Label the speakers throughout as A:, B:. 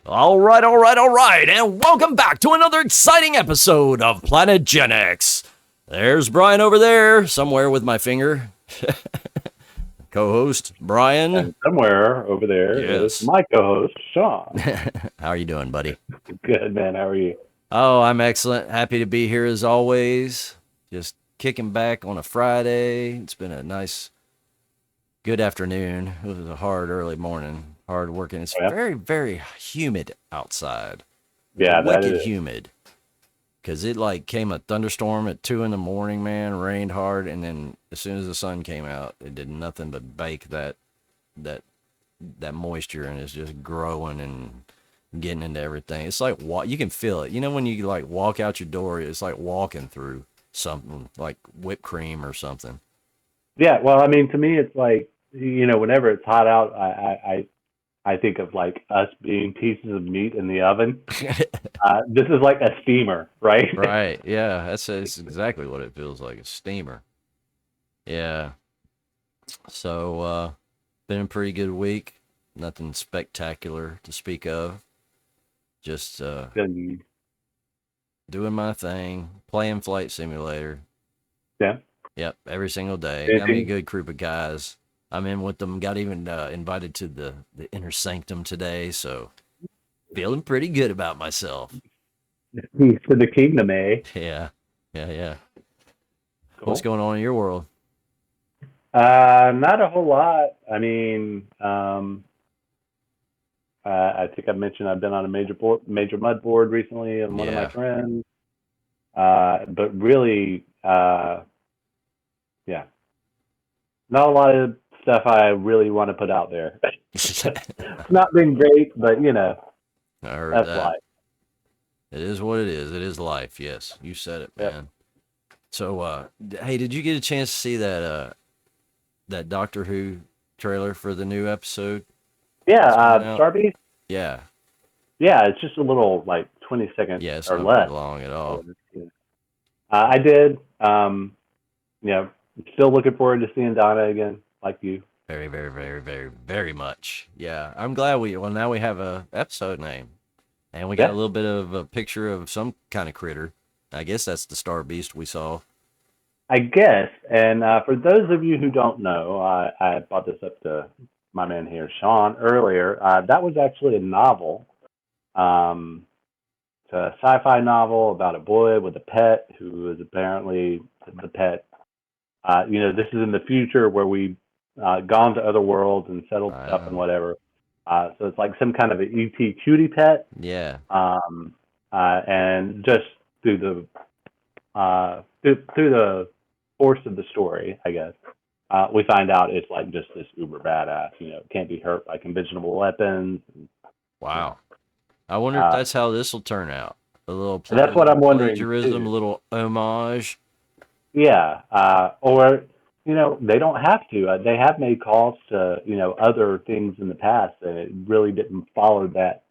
A: All right, and welcome back to another exciting episode of Planet GenX. There's Brian over there, somewhere with my finger. Co-host, Brian.
B: And somewhere over there is my co-host, Sean.
A: How are you doing, buddy?
B: Good, man. How are you?
A: Oh, I'm excellent. Happy to be here as always. Just kicking back on a Friday. It's been a nice, good afternoon. It was a hard early morning. Hard working. It's very, very humid outside.
B: Yeah,
A: wicked humid. Because it came a thunderstorm at 2 a.m, man, rained hard, and then as soon as the sun came out, it did nothing but bake that moisture, and it's just growing and getting into everything. It's like you can feel it. You know when you walk out your door, it's like walking through something like whipped cream or something.
B: Yeah, well, I mean, to me, it's like, whenever it's hot out, I think of like us being pieces of meat in the oven. This is like a steamer, right?
A: Right. Yeah, that's exactly what it feels like, a steamer. Yeah. So, been a pretty good week. Nothing spectacular to speak of. Just doing my thing, playing Flight Simulator.
B: Yeah.
A: Yep, every single day. Got me a good group of guys. I'm in with them. Got even invited to the inner sanctum today, so feeling pretty good about myself.
B: For the kingdom, eh?
A: Yeah. Cool. What's going on in your world?
B: Not a whole lot. I mean, I think I mentioned I've been on a major mud board recently, and one of my friends. But really, yeah, not a lot of stuff I really want to put out there. It's not been great, but
A: I heard
B: that's
A: that.
B: life.
A: It is what it is. It is life. Yes, you said it, man. Yep. So, hey, did you get a chance to see that Doctor Who trailer for the new episode?
B: Yeah, Starbeast.
A: Yeah.
B: Yeah, it's just a little 20 seconds
A: it's
B: or
A: not
B: less.
A: Long at all.
B: I did. Still looking forward to seeing Donna again, like you.
A: Very, very, very, very, very much. Yeah, I'm glad now we have a episode name, and we got a little bit of a picture of some kind of critter. I guess that's the Star Beast we saw.
B: I guess, and for those of you who don't know, I brought this up to my man here, Sean, earlier. That was actually a novel. It's a sci-fi novel about a boy with a pet who is apparently the pet. This is in the future where we've gone to other worlds and settled stuff and whatever. So it's like some kind of an ET cutie pet.
A: Yeah.
B: And just through the course of the story, I guess, we find out it's like just this uber badass. Can't be hurt by conventional weapons.
A: Wow. I wonder if that's how this will turn out. A little
B: that's what I'm wondering.
A: Plagiarism, a little homage.
B: Yeah. Or they don't have to. They have made calls to other things in the past, and it really didn't follow that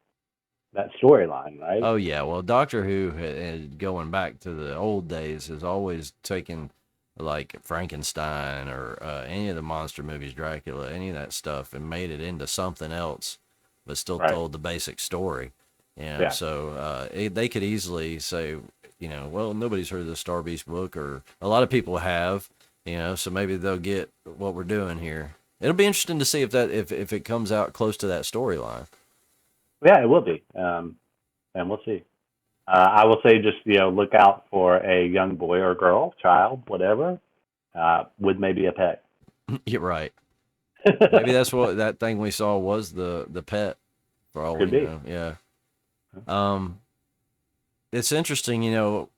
B: storyline, right?
A: Oh yeah. Well, Doctor Who, going back to the old days, has always taken like Frankenstein or any of the monster movies, Dracula, any of that stuff, and made it into something else, but still told the basic story. So they could easily say, well, nobody's heard of the Star Beast book, or a lot of people have, so maybe they'll get what we're doing here. It'll be interesting to see if it comes out close to that storyline.
B: Yeah, it will be, and we'll see. I will say, just look out for a young boy or girl, child, whatever, with maybe a pet.
A: You're right. Maybe that's what that thing we saw was the pet. For all we know, yeah. It's interesting,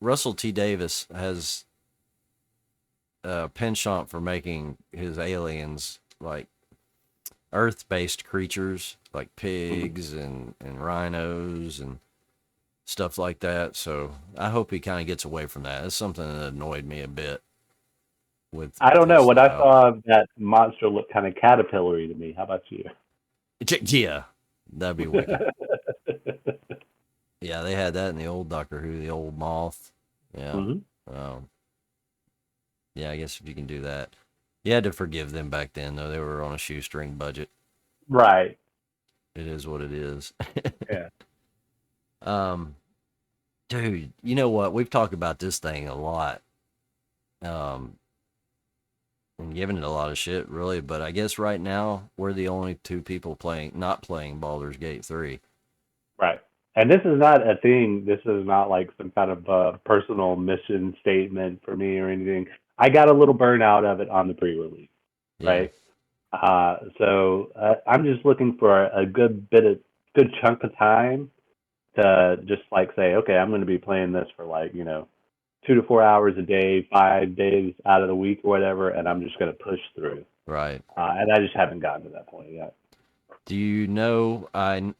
A: Russell T. Davies has a penchant for making his aliens like Earth-based creatures, like pigs and rhinos and stuff like that. So I hope he kind of gets away from that. It's something that annoyed me a bit.
B: I don't know. When I saw that monster look kind of caterpillar-y to me. How about you?
A: Yeah, that'd be wicked. Yeah, they had that in the old Doctor Who, the old moth. Yeah. Mm-hmm. Yeah, I guess if you can do that. You had to forgive them back then, though. They were on a shoestring budget.
B: Right.
A: It is what it is.
B: Yeah.
A: um, dude, you know what? We've talked about this thing a lot. Um, and giving it a lot of shit, really. But I guess right now we're the only two people not playing Baldur's Gate 3.
B: Right. And this is not a thing. This is not like some kind of personal mission statement for me or anything. I got a little burnout of it on the pre-release,
A: Yeah,
B: right? So I'm just looking for a good chunk of time to just like say, okay, I'm going to be playing this for like 2 to 4 hours a day, 5 days out of the week or whatever, and I'm just going to push through.
A: right.
B: And I just haven't gotten to that point yet.
A: Do you know? I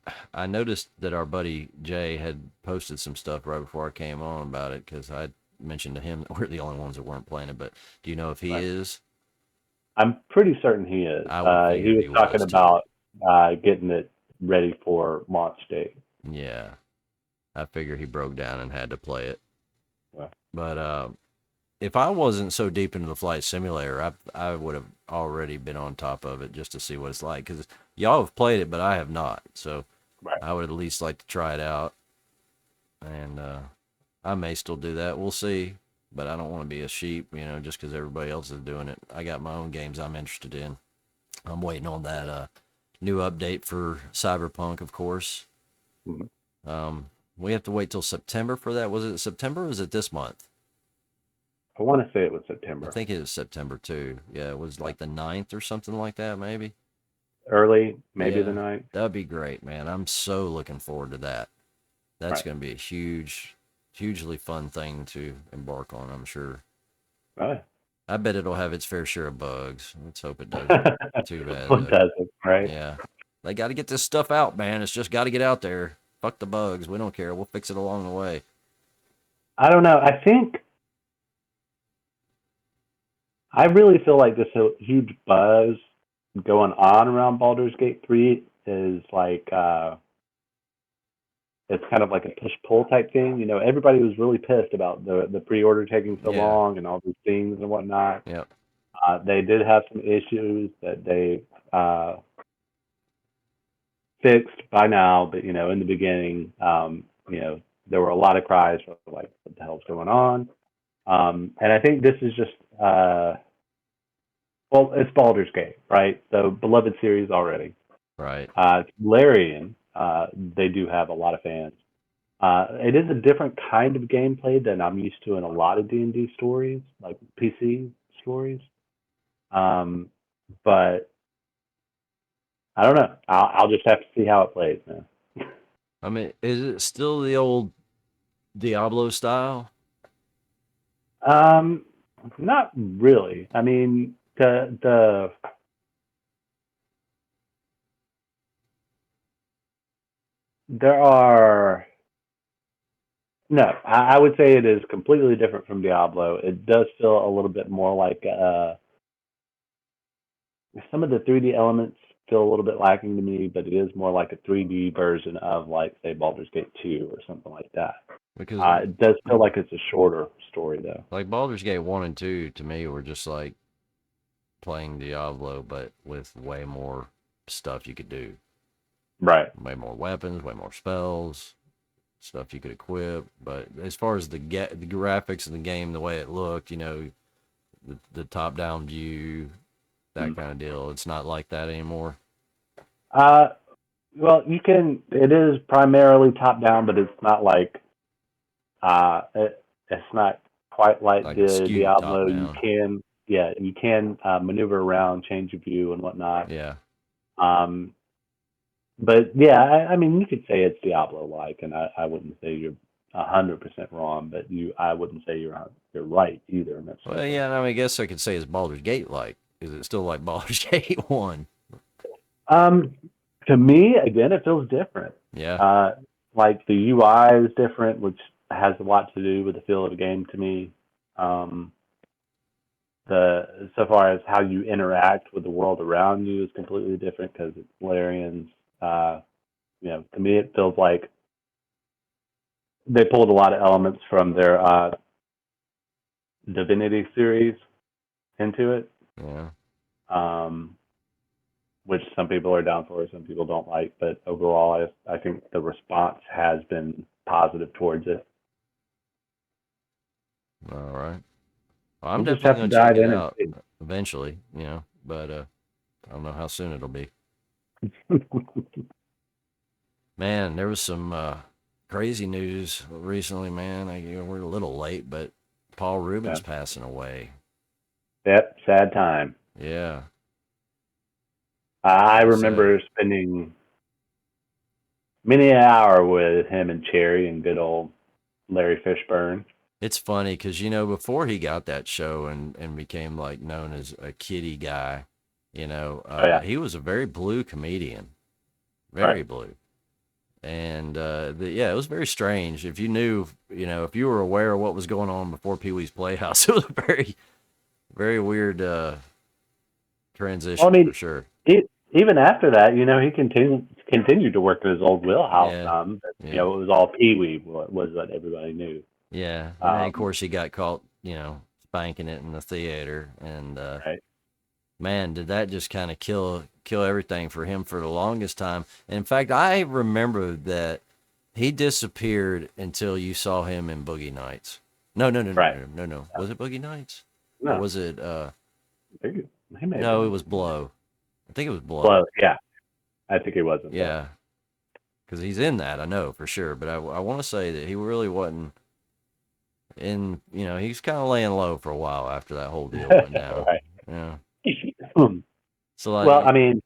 A: noticed that our buddy Jay had posted some stuff right before I came on about it because I mentioned to him that we're the only ones that weren't playing it. But do you know if he
B: Right.
A: is?
B: I'm pretty certain he is.
A: I would
B: He
A: figure
B: was
A: he
B: talking
A: was too.
B: about getting it ready for launch date.
A: Yeah, I figure he broke down and had to play it.
B: Well,
A: But if I wasn't so deep into the flight simulator, I would have already been on top of it just to see what it's like. Because y'all have played it, but I have not. So
B: right.
A: I would at least like to try it out. And I may still do that. We'll see. But I don't want to be a sheep, just because everybody else is doing it. I got my own games I'm interested in. I'm waiting on that new update for Cyberpunk, of course.
B: Mhm.
A: We have to wait till September for that. Was it September or was it this month?
B: I want to say it was
A: I
B: September.
A: think it was September too. Yeah, it was like the 9th or something like that, maybe.
B: Early, maybe the
A: Yeah,
B: night.
A: that'd be great, man. I'm so looking forward to that. That's
B: Right.
A: going to be a hugely fun thing to embark on, I'm sure.
B: Right.
A: I bet it'll have its fair share of bugs. Let's hope it doesn't. Too bad,
B: What
A: though.
B: does it, right?
A: Yeah. They got to get this stuff out, man. It's just got to get out there. Fuck the bugs. We don't care. We'll fix it along the way.
B: I don't know. I really feel like this huge buzz going on around Baldur's Gate 3 is like it's kind of like a push pull type thing. Everybody was really pissed about the pre-order taking so
A: Yeah.
B: long and all these things and whatnot.
A: Yep.
B: They did have some issues that they fixed by now, but in the beginning, there were a lot of cries for like, what the hell's going on? And I think this is just well, it's Baldur's Gate, right? The beloved series already.
A: Right.
B: Larian, they do have a lot of fans. It is a different kind of gameplay than I'm used to in a lot of D&D stories, like PC stories. Um, but I don't know. I'll just have to see how it plays, man.
A: I mean, is it still the old Diablo style?
B: Um, Not really. I mean, the there are no. I would say it is completely different from Diablo. It does feel a little bit more like some of the 3D elements feel a little bit lacking to me, but it is more like a 3D version of like say Baldur's Gate 2 or something like that.
A: Because
B: It does feel like it's a shorter story though.
A: like Baldur's Gate 1 and 2 to me were just like playing Diablo, but with way more stuff you could do.
B: Right.
A: Way more weapons, way more spells, stuff you could equip. But as far as the graphics of the game, the way it looked, the top down view, that kind of deal, it's not like that anymore.
B: Uh, well, it is primarily top down, but it's not like it's not quite like
A: Like it's
B: the
A: skewed top
B: Diablo.
A: down.
B: You can maneuver around, change your view and whatnot.
A: Yeah.
B: Um, but yeah, I mean, you could say it's Diablo-like, and I wouldn't say you're 100% wrong, but I wouldn't say you're right either.
A: Well,
B: Necessarily.
A: yeah, I mean, I guess I could say it's Baldur's Gate like. Is it still like Baldur's Gate 1?
B: Um, to me, again, it feels different.
A: Yeah.
B: Like the UI is different, which has a lot to do with the feel of the game to me. Um, the so far as how you interact with the world around you is completely different because it's Larian's. To me, it feels like they pulled a lot of elements from their Divinity series into it.
A: Yeah.
B: Um, which some people are down for, some people don't like. But overall, I think the response has been positive towards it.
A: All right. Well, I'm
B: We'll just
A: definitely
B: have to
A: gonna check
B: dive
A: it
B: in and
A: out
B: see.
A: eventually, but I don't know how soon it'll be. Man, there was some crazy news recently, man. We're a little late, but Paul Reubens
B: Yeah.
A: passing away.
B: Yep, sad time.
A: Yeah.
B: I
A: Sad.
B: remember spending many an hour with him and Cherry and good old Larry Fishburne.
A: It's funny because, before he got that show and became like known as a kiddie guy, he was a very blue comedian, very
B: Right.
A: blue. And it was very strange. If you knew, if you were aware of what was going on before Pee Wee's Playhouse, it was a very, very weird transition for sure.
B: Even after that, he continued to work in his old wheelhouse.
A: Yeah.
B: But, it was all Pee Wee was what everybody knew.
A: Yeah, and of course he got caught, spanking it in the theater, and
B: right.
A: Man, did that just kind of kill everything for him for the longest time. And in fact, I remember that he disappeared until you saw him in Boogie Nights. No. Was it Boogie Nights?
B: No.
A: Or was it?
B: No,
A: it was Blow. I think it was Blow.
B: Blow, yeah. I think it wasn't.
A: Yeah, because he's in that, I know for sure. But I want to say that he really wasn't in. He's kind of laying low for a while after that whole deal went down.
B: Right.
A: Yeah.
B: So I mean,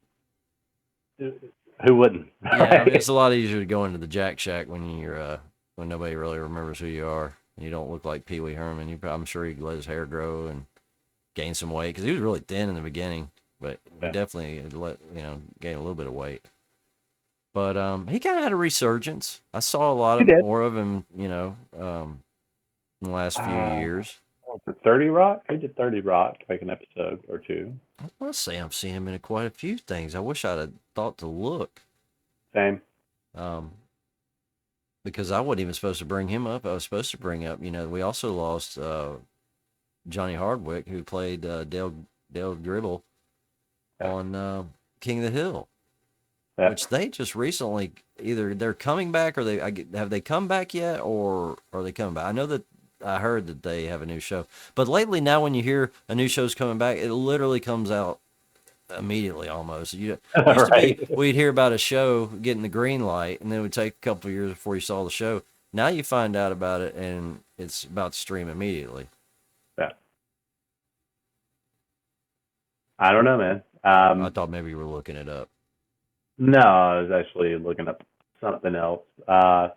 B: who wouldn't?
A: Yeah, I mean, it's a lot easier to go into the Jack Shack when you're when nobody really remembers who you are and you don't look like Pee Wee Herman. I'm sure he let his hair grow and gain some weight because he was really thin in the beginning, but he definitely gained a little bit of weight. But he kind of had a resurgence. I saw a lot more of him, in the last few years.
B: 30 Rock? He did 30 Rock, like an episode or two.
A: I want to say I've seen him in quite a few things. I wish I'd have thought to look.
B: Same.
A: Because I wasn't even supposed to bring him up. I was supposed to bring up, we also lost Johnny Hardwick, who played Dale Gribble on King of the Hill, which they just recently either they're coming back or have they come back yet, or are they coming back? I know that I heard that they have a new show, but lately now when you hear a new show's coming back, it literally comes out immediately almost. Used to be, we'd hear about a show getting the green light, and then it would take a couple of years before you saw the show. Now you find out about it, and it's about to stream immediately.
B: Yeah. I don't know, man.
A: I thought maybe you were looking it up.
B: No, I was actually looking up something else. I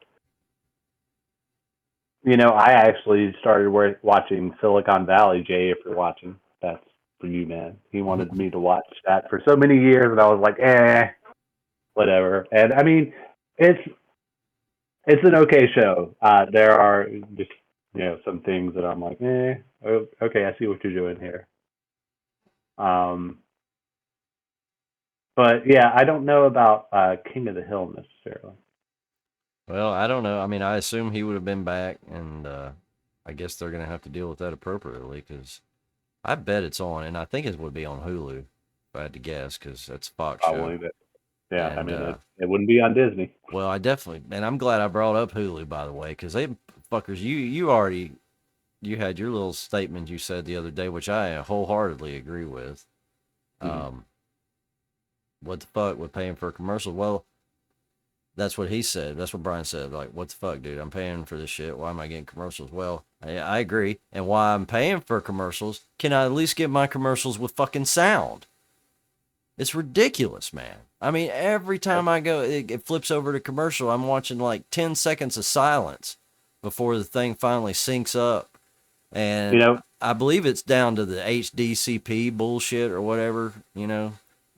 B: actually started watching Silicon Valley. Jay, if you're watching, that's for you, man. He wanted me to watch that for so many years, and I was like, whatever. And I mean, it's an okay show. There are just some things that I'm like, okay, I see what you're doing here. But yeah, I don't know about King of the Hill necessarily.
A: Well, I don't know. I mean, I assume he would have been back, and I guess they're going to have to deal with that appropriately, because I bet it's on, and I think it would be on Hulu, if I had to guess, because that's Fox show.
B: Probably, yeah, and, I mean, it wouldn't be on Disney.
A: Well, and I'm glad I brought up Hulu, by the way, because they fuckers, you had your little statement you said the other day, which I wholeheartedly agree with. What the fuck with paying for a commercial? Well, that's what he said. That's what Brian said. Like, what the fuck, dude? I'm paying for this shit. Why am I getting commercials? Well, I agree. And why I'm paying for commercials, can I at least get my commercials with fucking sound? It's ridiculous, man. I mean, every time I go, it flips over to commercial. I'm watching like 10 seconds of silence before the thing finally syncs up. And I believe it's down to the HDCP bullshit or whatever,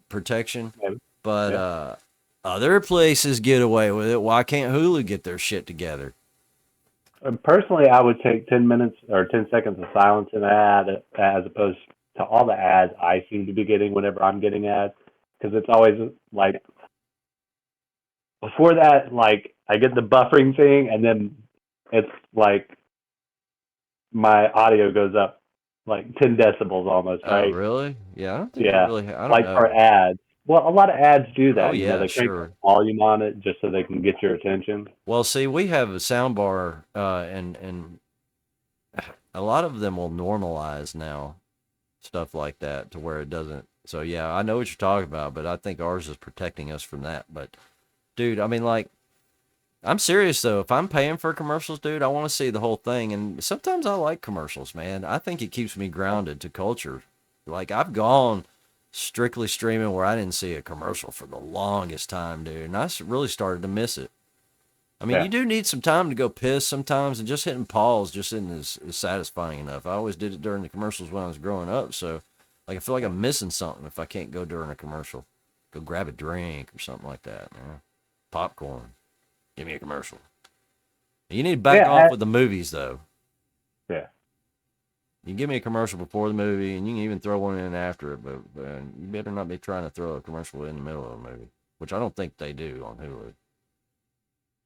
A: protection. But other places get away with it. Why can't Hulu get their shit together?
B: Personally, I would take 10 minutes or 10 seconds of silence in an ad as opposed to all the ads I seem to be getting whenever I'm getting ads. Because it's always like, before that, like, I get the buffering thing, and then it's like my audio goes up like 10 decibels almost, right?
A: Oh, really? Yeah.
B: Yeah.
A: I don't
B: like
A: know.
B: for ads. Well, a lot of ads do
A: Oh
B: that. You know,
A: yeah,
B: they crank the
A: sure.
B: volume on it just so they can get your attention.
A: Well, see, we have a sound bar, and a lot of them will normalize now stuff like that to where it doesn't. So yeah, I know what you're talking about, but I think ours is protecting us from that. But dude, I mean, like, I'm serious though. If I'm paying for commercials, dude, I want to see the whole thing. And sometimes I like commercials, man. I think it keeps me grounded to culture. Like, I've gone strictly streaming where I didn't see a commercial for the longest time, dude, and really started to miss it. I mean, you
B: Yeah.
A: do need some time to go piss sometimes, and just hitting pause just isn't as satisfying enough. I always did it during the commercials when I was growing up, so like I feel like I'm missing something if I can't go during a commercial. Go grab a drink or something like that, man. Popcorn. Give me a commercial. You need to back
B: Yeah.
A: off with the movies, though.
B: Yeah.
A: You can give me a commercial before the movie, and you can even throw one in after it, but you better not be trying to throw a commercial in the middle of a movie, which I don't think they do on Hulu.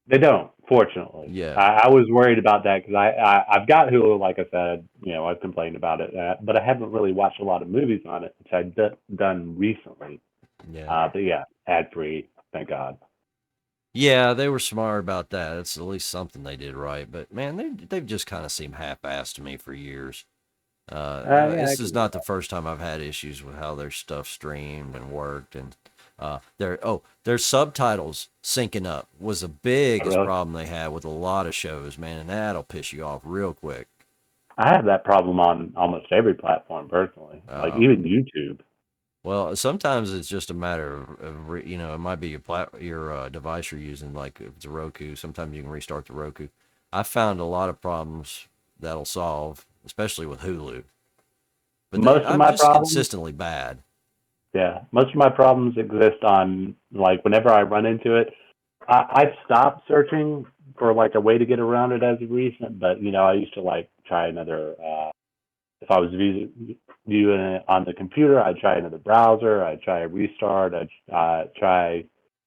B: They don't, fortunately.
A: Yeah.
B: I was worried about that because I've got Hulu, like I said, I've complained about it, but I haven't really watched a lot of movies on it, which I've done recently.
A: Yeah.
B: But yeah, ad free, thank God.
A: Yeah, they were smart about that. That's at least something they did right. But man, they've just kind of seemed half-assed to me for years.
B: Yeah, I
A: This
B: can
A: is
B: do
A: not the
B: that.
A: first time I've had issues with how their stuff streamed and worked, and their subtitles syncing up was the
B: Oh,
A: biggest
B: really?
A: problem they had with a lot of shows, man, and that'll piss you off real quick.
B: I have that problem on almost every platform personally, like
A: Uh,
B: even YouTube.
A: well, sometimes it's just a matter it might be your device you're using, like if it's a Roku. Sometimes you can restart the Roku. I found a lot of problems that'll solve, especially with Hulu. But
B: Most of
A: I'm
B: my
A: just
B: problems,
A: consistently bad.
B: yeah, most of my problems exist on like whenever I run into it, I've stopped searching for like a way to get around it as of recent, but I used to like try another. If I was viewing it on the computer, I'd try another browser. I'd try a restart. I'd try,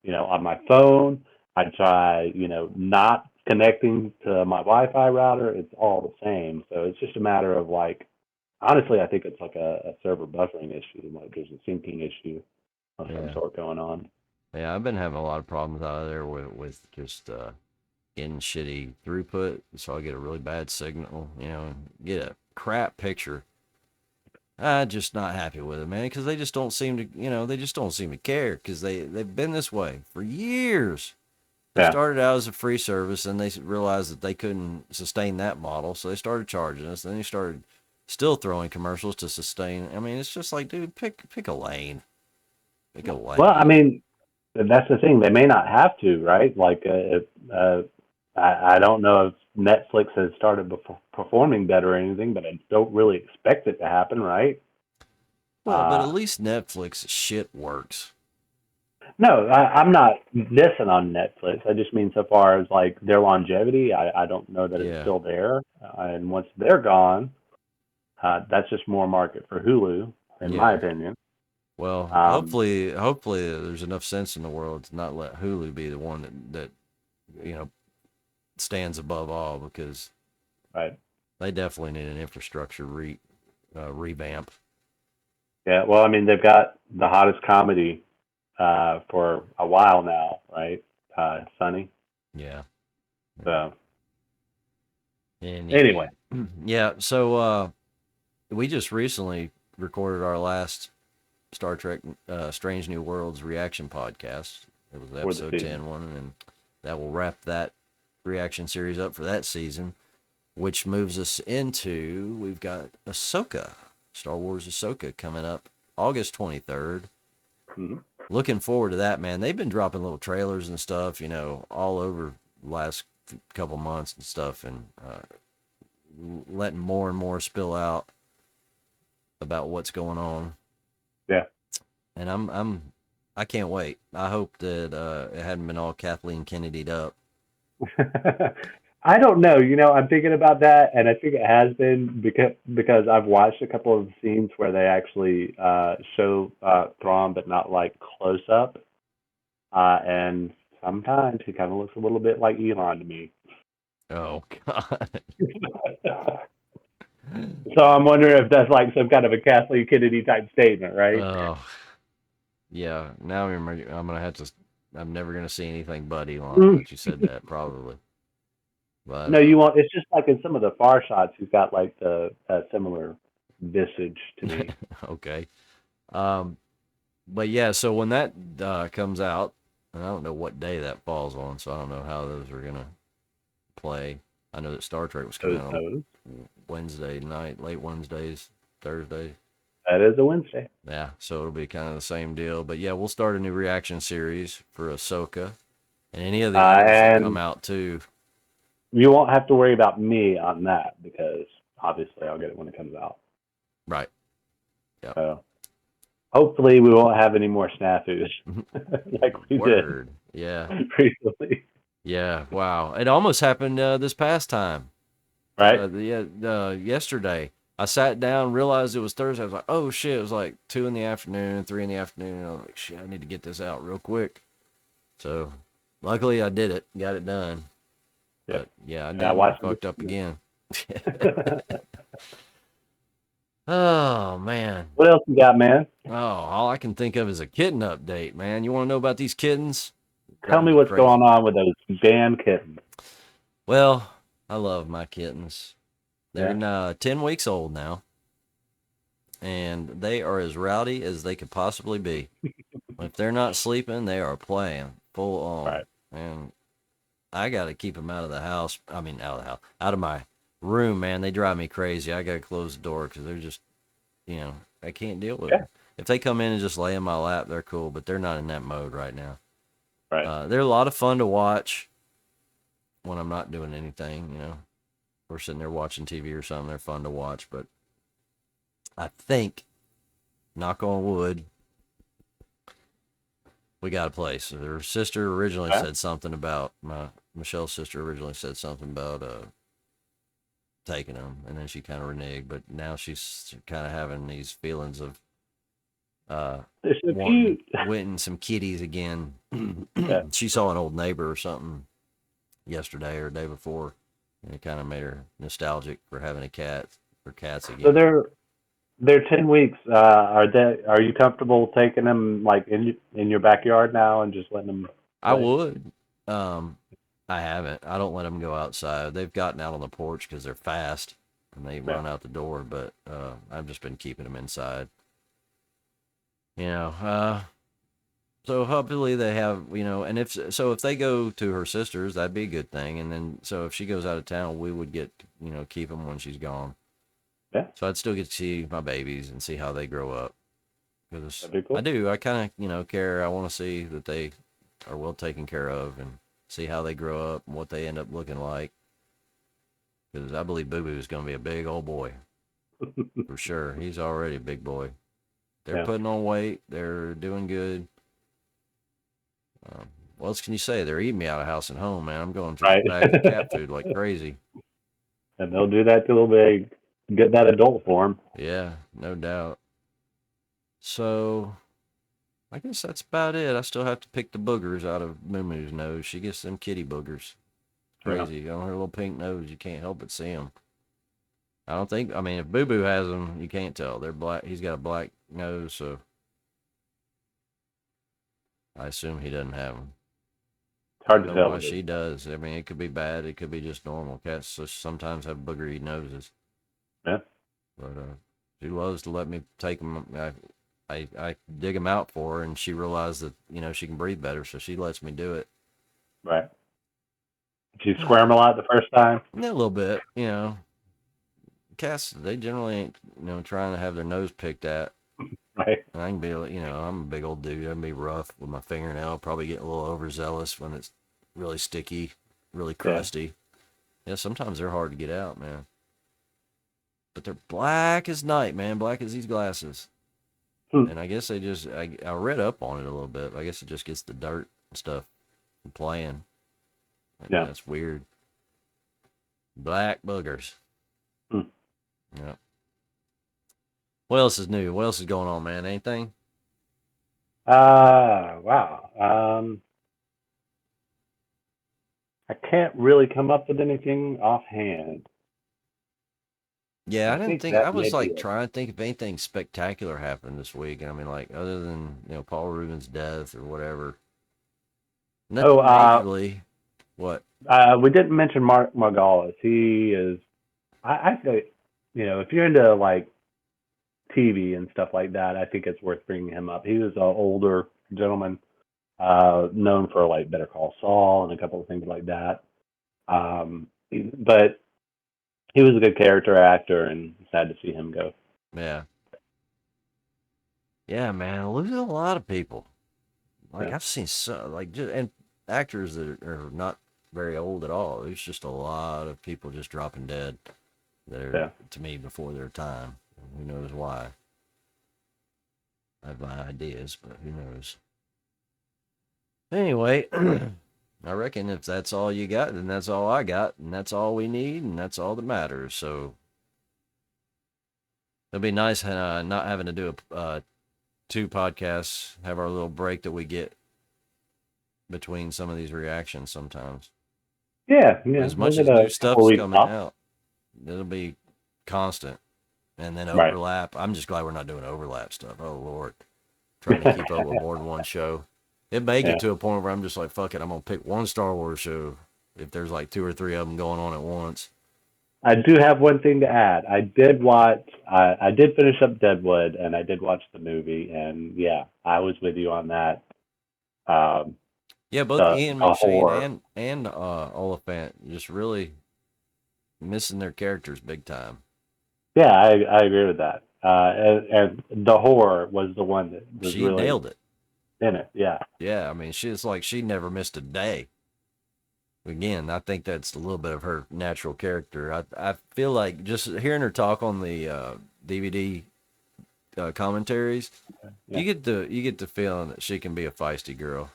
B: on my phone. I'd try, not connecting to my Wi-Fi router. It's all the same. So it's just a matter of like, honestly, I think it's like a server buffering issue. Like there's a syncing issue of some
A: Yeah.
B: sort going on.
A: Yeah, I've been having a lot of problems out of there with just getting shitty throughput, so I get a really bad signal, and get a crap picture. I'm just not happy with it, man, because they just don't seem to, they just don't seem to care because they've been this way for years. They
B: Yeah.
A: started out as a free service, and they realized that they couldn't sustain that model, so they started charging us. Then they started still throwing commercials to sustain. I mean, it's just like, dude, pick a lane, pick a
B: Well, I
A: lane.
B: mean, that's the thing. They may not have to, right? Like, if, I don't know if Netflix has started performing better or anything, but I don't really expect it to happen, right?
A: Well, but at
B: Uh,
A: least Netflix shit works.
B: no, I'm not dissing on Netflix. I just mean so far as like their longevity, I don't know that it's
A: Yeah,
B: still there. And once they're gone, that's just more market for Hulu, in my
A: yeah.
B: opinion.
A: Well,
B: Um,
A: hopefully there's enough sense in the world to not let Hulu be the one that you know stands above all, because
B: right.
A: they definitely need an infrastructure revamp.
B: Yeah. Well, I mean, they've got the hottest comedy for a while now, right? Sunny.
A: Yeah.
B: So
A: Anyway,
B: anyway,
A: yeah. So we just recently recorded our last Star Trek Strange New Worlds reaction podcast. It was the
B: for the
A: episode
B: season.
A: 10 one, and that will wrap that reaction series up for that season, which moves us into, we've got Ahsoka, Star Wars Ahsoka, coming up August 23rd.
B: Mm-hmm.
A: Looking forward to that, man. They've been dropping little trailers and stuff, all over the last couple months and stuff, and letting more and more spill out about what's going on.
B: Yeah.
A: And I can't wait. I hope that it hadn't been all Kathleen Kennedy'd up.
B: I don't know. I'm thinking about that, and I think it has been because I've watched a couple of scenes where they actually show Thrawn, but not like close up, and sometimes he kind of looks a little bit like Elon to me.
A: Oh God.
B: So I'm wondering if that's like some kind of a Kathleen Kennedy type statement, right?
A: Oh, Yeah, now I'm gonna have to. I'm never gonna see anything Buddy on
B: Mm.
A: that you said that probably, but
B: No, you want. It's just like in some of the far shots, he's got like the similar visage to me.
A: okay. Um, but yeah, so when that comes out, and I don't know what day that falls on, so I don't know how those are gonna play. I know that Star Trek was coming
B: Those
A: out
B: knows.
A: on Wednesday night, late Wednesdays, Thursday.
B: That is a Wednesday.
A: Yeah, so it'll be kind of the same deal. But yeah, we'll start a new reaction series for Ahsoka and any of the others that come
B: And
A: out too.
B: you won't have to worry about me on that because obviously I'll get it when it comes out.
A: Right. Yep.
B: So hopefully we won't have any more snafus like we
A: Word. Yeah.
B: did recently.
A: Yeah. Wow. It almost happened this past time.
B: Right?
A: Yesterday. I sat down, realized it was Thursday. I was like, oh shit. It was like 2 in the afternoon, 3 in the afternoon. I was like, shit, I need to get this out real quick. So luckily I did it, got it done.
B: Yep.
A: But yeah, I
B: Yeah,
A: damn fucked up again. Oh man.
B: What else you got, man?
A: Oh, all I can think of is a kitten update, man. You want to know about these kittens?
B: Tell
A: Driving
B: me
A: me
B: what's
A: crazy.
B: going on with those damn kittens.
A: Well, I love my kittens. They're
B: Yeah.
A: 10 weeks old now, and they are as rowdy as they could possibly be. If they're not sleeping, they are playing full on.
B: Right.
A: And I got to keep them out of the house. I mean, out of the house, out of my room, man. They drive me crazy. I got to close the door because they're just, I can't deal with
B: Yeah.
A: them. If they come in and just lay in my lap, they're cool, but they're not in that mode right now.
B: Right.
A: They're a lot of fun to watch when I'm not doing anything, We're sitting there watching TV or something. They're fun to watch, but I think, knock on wood, we got a place. Her sister originally
B: Yeah.
A: said something about Michelle's sister originally said something about taking them, and then she kind of reneged. But now she's kind of having these feelings of
B: They're so
A: wanting
B: cute.
A: some kitties again.
B: Yeah.
A: She saw an old neighbor or something yesterday or the day before, and it kind of made her nostalgic for having a cat or cats
B: So
A: again.
B: they're 10 weeks. Are you comfortable taking them like in your backyard now and just letting them
A: I
B: play?
A: would. Um, I haven't. I don't let them go outside. They've gotten out on the porch because they're fast and they
B: Yeah.
A: run out the door. But I've just been keeping them inside. You know. So hopefully they have, and if they go to her sister's, that'd be a good thing. And then so if she goes out of town, we would get, keep them when she's gone.
B: Yeah.
A: So I'd still get to see my babies and see how they grow up. Because
B: That'd be cool.
A: I do. I kind of, care. I want to see that they are well taken care of and see how they grow up and what they end up looking like. Because I believe Boo Boo is going to be a big old boy for sure. He's already a big boy. They're
B: Yeah.
A: putting on weight. They're doing good. What else can you say? They're eating me out of house and home, man. I'm going through
B: Right.
A: bags of cat food like crazy.
B: And they'll do that till they get that adult form.
A: Yeah, no doubt. So I guess that's about it. I still have to pick the boogers out of Moo Moo's nose. She gets them kitty boogers.
B: Yeah.
A: Crazy. On her little pink nose, you can't help but see them. I don't think. I mean, if Boo Boo has them, you can't tell. They're black. He's got a black nose, so I assume he doesn't have them.
B: It's hard
A: I
B: to
A: don't know
B: tell.
A: why she does. I mean, it could be bad. It could be just normal. Cats sometimes have boogery noses.
B: Yeah.
A: But she loves to let me take them. I dig them out for her, and she realized that she can breathe better, so she lets me do it.
B: Right. Did you squirm a lot the first time?
A: Yeah, a little bit. Cats, they generally ain't trying to have their nose picked at.
B: Right.
A: And I can be, I'm a big old dude. I can be rough with my fingernail. Probably get a little overzealous when it's really sticky, really crusty. Yeah, sometimes they're hard to get out, man. But they're black as night, man. Black as these glasses. And I guess they just, I read up on it a little bit. I guess it just gets the dirt and stuff from playing.
B: Yeah.
A: That's weird. Black boogers.
B: Hmm.
A: Yeah. What else is new? What else is going on, man? Anything?
B: Wow. I can't really come up with anything offhand.
A: Yeah,
B: I
A: I didn't
B: think
A: think I
B: that may
A: was
B: be
A: like
B: it.
A: trying to think if anything spectacular happened this week. I mean, like other than Paul Rubens' death or whatever,
B: Oh,
A: nothing majorly. What?
B: we didn't mention Margolis. He is, I say, if you're into like TV and stuff like that, I think it's worth bringing him up. He was an older gentleman, known for like Better Call Saul and a couple of things like that. But he was a good character actor, and sad to see him go.
A: Yeah, yeah, man, losing a lot of people. Like
B: Yeah,
A: I've seen and actors that are not very old at all. There's just a lot of people just dropping dead that are
B: yeah.
A: to me before their time. Who knows why? I have my ideas, but who knows? Anyway, I reckon if that's all you got, then that's all I got, and that's all we need, and that's all that matters. So it'll be nice not having to do two podcasts, have our little break that we get between some of these reactions sometimes.
B: Yeah.
A: As
B: We'll
A: much
B: get
A: as
B: a
A: new
B: couple of
A: stuff's
B: weeks
A: coming
B: off.
A: out, it'll be constant. And then
B: Right.
A: overlap. I'm just glad we're not doing overlap stuff. Oh, Lord. Trying to keep up with more than one show. It may get
B: Yeah.
A: to a point where I'm just like, fuck it, I'm going to pick one Star Wars show if there's like two or three of them going on at once.
B: I do have one thing to add. I did watch. I did finish up Deadwood, and I did watch the movie, and yeah, I was with you on that. Um,
A: Yeah, both Ian
B: the
A: McShane
B: horror.
A: and Oliphant just really missing their characters big time.
B: Yeah, I agree with that. And the horror was the one that was
A: She
B: really
A: nailed it.
B: in it. Yeah.
A: Yeah, I mean, she's like she never missed a day. Again, I think that's a little bit of her natural character. I feel like just hearing her talk on the DVD commentaries,
B: Yeah.
A: you get the feeling that she can be a feisty girl.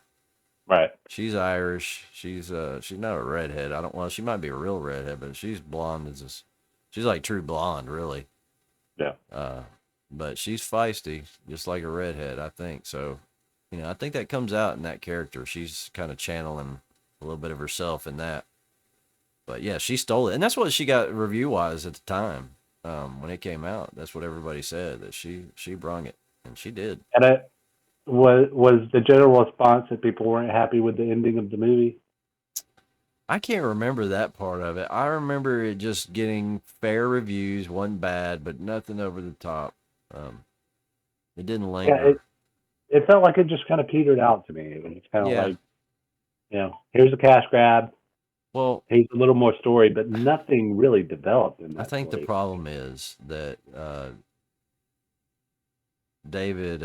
B: Right.
A: She's Irish. She's not a redhead. I don't well, she might be a real redhead, but she's blonde as this. She's like true blonde, really.
B: Yeah.
A: But she's feisty, just like a redhead, I think. So, I think that comes out in that character. She's kind of channeling a little bit of herself in that. But yeah, she stole it, and that's what she got review wise at the time when it came out. That's what everybody said that she brung it, and she did.
B: And it was the general response that people weren't happy with the ending of the movie.
A: I can't remember that part of it. I remember it just getting fair reviews, wasn't bad, but nothing over the top. It didn't
B: Yeah.
A: linger.
B: It felt like it just kind of petered out to me. It was kind of
A: Yeah.
B: like, here's a cash grab.
A: Well,
B: Here's a little more story, but nothing really developed in
A: I
B: that
A: think the
B: story.
A: problem is that David,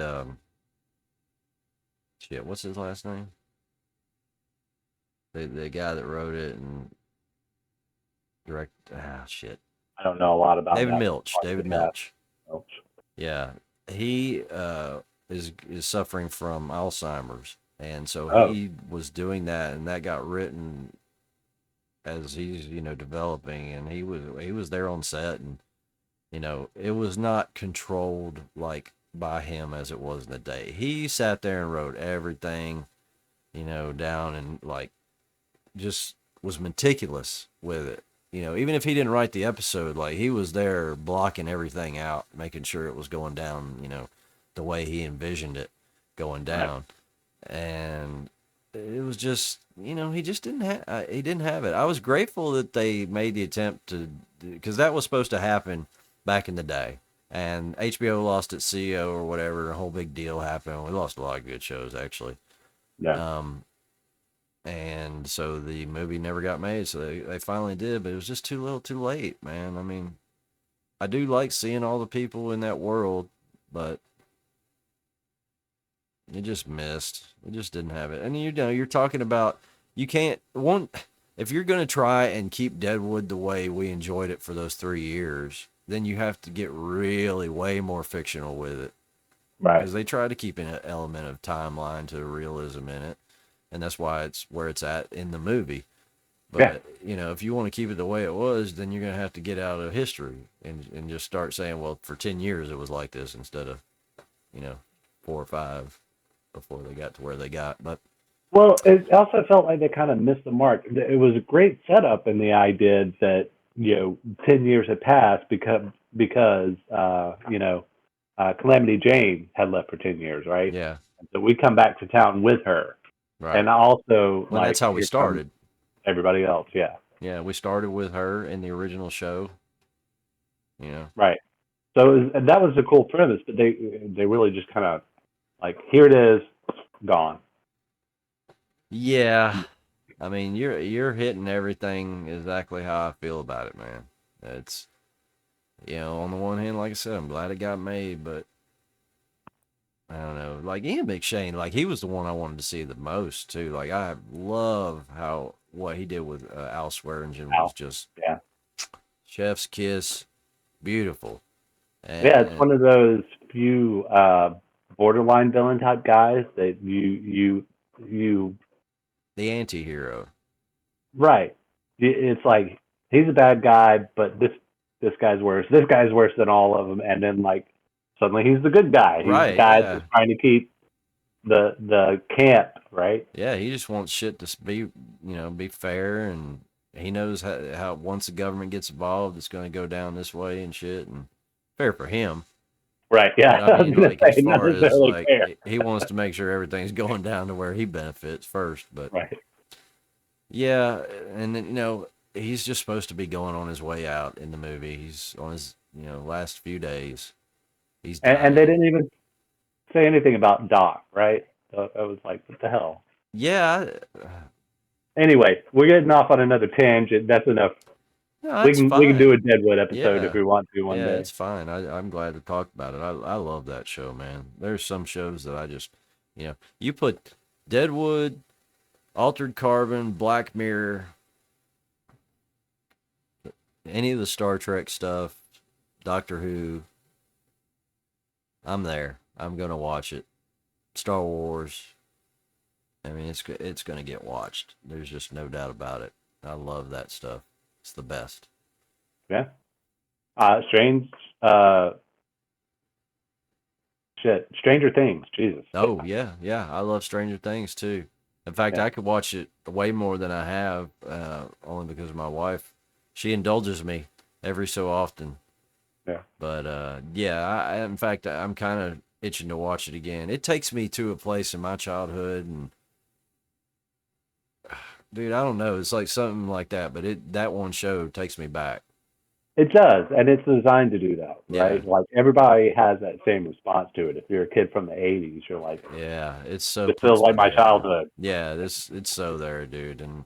A: shit, what's his last name? The guy that wrote it and shit.
B: I don't know a lot about
A: David
B: that.
A: Milch. David Milch. Yeah, he is suffering from Alzheimer's, and so he was doing that, and that got written as he's developing, and he was there on set, and it was not controlled like by him as it was in the day. He sat there and wrote everything, down, and like just was meticulous with it. Even if he didn't write the episode, like he was there blocking everything out, making sure it was going down, the way he envisioned it going down. Right. And it was just, he just didn't have it. I was grateful that they made the attempt to, because that was supposed to happen back in the day. And HBO lost its CEO or whatever, a whole big deal happened. We lost a lot of good shows, actually.
B: Yeah.
A: And so the movie never got made, so they finally did, but it was just too little too late, man. I mean, I do like seeing all the people in that world, but it just missed. It just didn't have it. And you're talking about, you can't, if you're going to try and keep Deadwood the way we enjoyed it for those 3 years, then you have to get really way more fictional with it.
B: Right.
A: Because they try to keep an element of timeline to realism in it. And that's why it's where it's at in the movie. But, if you want to keep it the way it was, then you're going to have to get out of history and just start saying, well, for 10 years it was like this instead of, 4 or 5 before they got to where they got. But
B: well, it also felt like they kind of missed the mark. It was a great setup in the idea that 10 years had passed because Calamity Jane had left for 10 years, right?
A: Yeah.
B: And so we come back to town with her.
A: Right.
B: And also,
A: well, that's how we started.
B: Everybody else, yeah.
A: Yeah, we started with her in the original show.
B: Right. So that was a cool premise, but they really just kind of like, here it is, gone.
A: Yeah, I mean you're hitting everything exactly how I feel about it, man. It's on the one hand, like I said, I'm glad it got made, but I don't know. Like Ian McShane, like he was the one I wanted to see the most too. Like I love what he did with Al Swearingen was just chef's kiss, beautiful. And,
B: it's one of those few borderline villain type guys that you
A: the anti-hero.
B: Right. It's like he's a bad guy, but this guy's worse. This guy's worse than all of them, and then like suddenly he's the good guy. He's the guy that's trying to keep the camp, right?
A: Yeah, he just wants shit to be fair, and he knows how once the government gets involved, it's going to go down this way and shit, and fair for him.
B: Right. Yeah.
A: But, I mean, like as far as like he wants to make sure everything's going down to where he benefits first, but
B: right.
A: Yeah, and then he's just supposed to be going on his way out in the movie. He's on his last few days.
B: And they didn't even say anything about Doc, right? So I was like, what the hell?
A: Yeah.
B: Anyway, we're getting off on another tangent. That's enough.
A: No,
B: we can do a Deadwood episode if we want to one day.
A: Yeah, it's fine. I'm glad to talk about it. I love that show, man. There's some shows that I just, you put Deadwood, Altered Carbon, Black Mirror, any of the Star Trek stuff, Doctor Who, I'm there. I'm gonna watch it. Star Wars. I mean, it's gonna get watched. There's just no doubt about it. I love that stuff. It's the best.
B: Yeah. Stranger Things. Jesus.
A: Oh yeah. I love Stranger Things too. In fact, I could watch it way more than I have, only because of my wife. She indulges me every so often.
B: Yeah.
A: But in fact, I'm kind of itching to watch it again. It takes me to a place in my childhood, and dude, I don't know. It's like something like that, but that one show takes me back.
B: It does, and it's designed to do that, right? Yeah. Like everybody has that same response to it. If you're a kid from the '80s, you're like,
A: yeah, it's so.
B: It feels like my childhood.
A: Yeah, it's so there, dude, and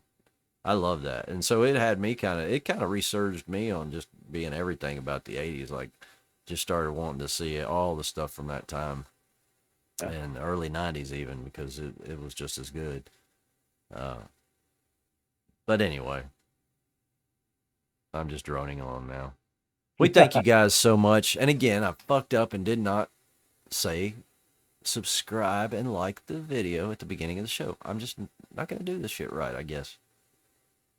A: I love that. And so it had me kind of resurged me on just being everything about the '80s. Like, just started wanting to see all the stuff from that time, and the early '90s even, because it was just as good. But anyway. I'm just droning on now. We thank you guys so much. And again, I fucked up and did not say subscribe and like the video at the beginning of the show. I'm just not going to do this shit right, I guess.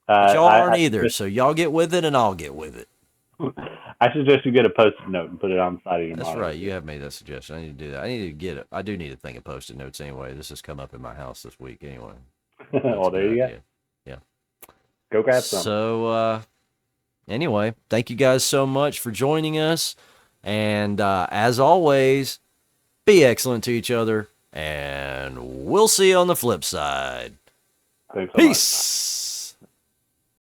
A: But y'all aren't either, so y'all get with it and I'll get with it.
B: I suggest you get a Post-it note and put it on the side of your monitor.
A: That's right. You have made that suggestion. I need to do that. I need to get it. I do need to think of Post-it notes anyway. This has come up in my house this week anyway.
B: Well, there you go.
A: Yeah.
B: Go grab some.
A: So, anyway, thank you guys so much for joining us. And as always, be excellent to each other. And we'll see you on the flip side.
B: Thanks so
A: Peace.
B: Much.